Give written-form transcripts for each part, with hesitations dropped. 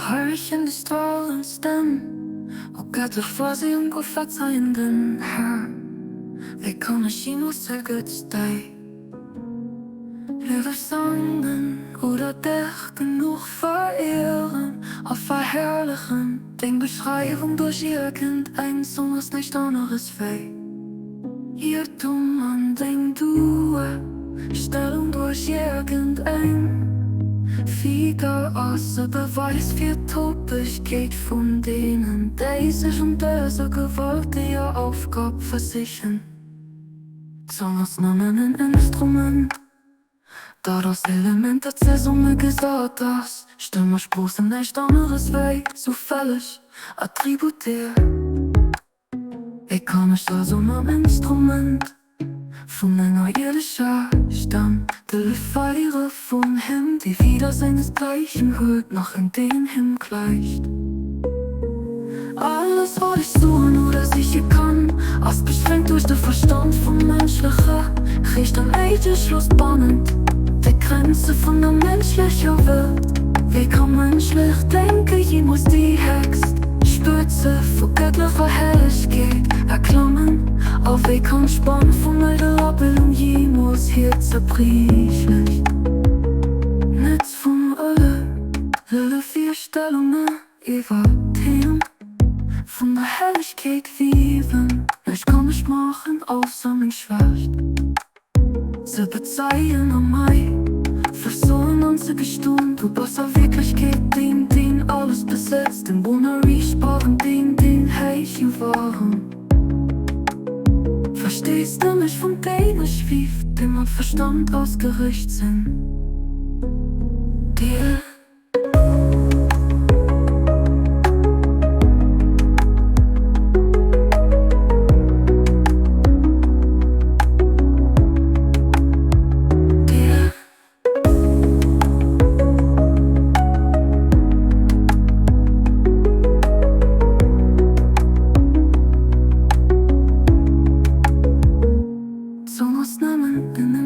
Hurricane destroys den och att du får sig undgå verzeihenden Herr. Vi kommer kinos till Guds dig. Lever sangen oder dich genug verehren, auf verherrlichen, den Beschreibung durch irgendein Song ist nicht anderes weh. Irrtum an den Due, Stellung durch irgendein Wieder außer Beweis für Topisch geht von denen, die sich und diese Gewalt ihre Aufgabe versichern. Zongersnamen ein Instrument, da das Element der Zäsumme gesagt das Stimmerspruch sind nicht anderes Weg, zufällig attributiert. Ich kann nicht also am Instrument von einer irdischer Stamm, der Feiere von Him, die wieder seinesgleichen hört, noch in den Him gleicht. Alles, was ich suchen oder sicher kann, als beschränkt durch den Verstand vom Menschlichen, riecht an Schluss bannend, die Grenze von der menschlichen Welt. Wie kann menschlich denken, je muss die Hext Spitze von göttlicher Herrlichkeit erklimmen. Auf wie kann Spann von alter Abbildung je muss hier zerbrechlich. Netz von alle vier Stellungen über Themen von der Herrlichkeit wieben. Ich kann nicht machen, außer mich schwächt. Sie bezeichnen an mich, versuchen uns zu gestehen. Du bist der Wirklichkeit, den alles besetzt, den Bonnerie sparen, den Heichen waren. Verstehst du mich von denen schwief, dem man Verstand ausgerichtet sind? Dir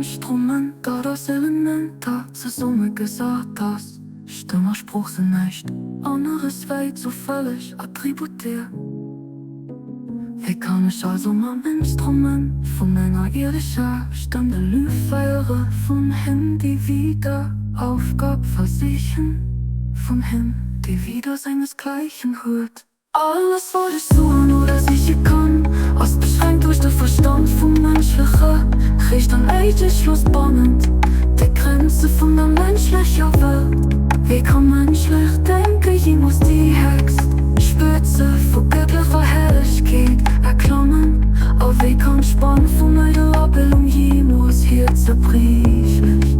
Instrument, da das Element da zur Summe gesagt das Stimmerspruch sind nicht anderes Welt so völlig attributiert. Wie kann ich also am Instrument von einer irdischer Stimme Lüfeire von Him, die wieder Aufgabe versichern, von Him, die wieder seinesgleichen hört. Alles, was ich suchen oder sicher kann, als beschränkt durch den Verstand vom Menschlichen, riecht an Schluss bannend, die Grenze von der menschlichen Welt. Wie kann menschlich denken, je muss die Hext Spitze von göttlicher Herrlichkeit erklimmen. Auf wie kann Spann von alter Abbildung je muss hier zerbrechlich.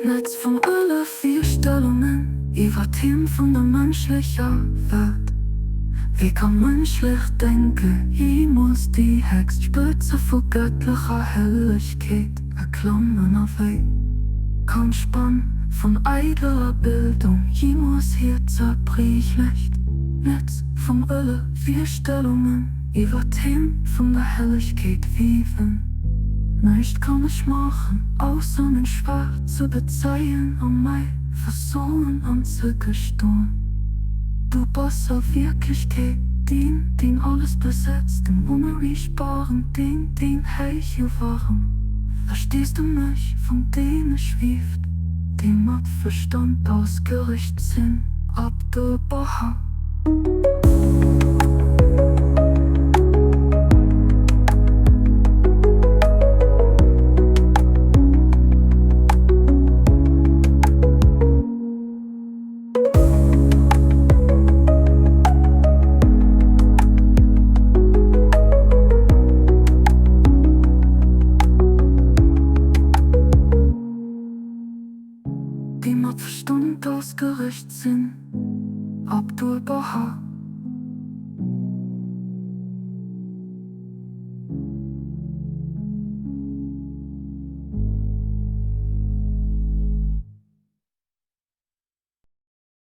Netz von alle vier Stellungen über Themen von der menschlichen Welt. Wie kann menschlich denken, je muss die Hext Spitze von göttlicher Herrlichkeit erklimmen. Auf wie kann Spann von eitler Bildung, je muss hier zerbrechlich. Netz von alle vier Stellungen über Themen von der Herrlichkeit wieben. Nicht kann ich machen, außer mich schwach zu bezeichnen und mich versuchen anzugestehen. Du bist auf Wirklichkeit, den alles besetzt, den unerichtbaren, den Heiche waren. Verstehst du mich, von denen schwieft, den mit Verstand ausgerichtet sind, ab der Baha.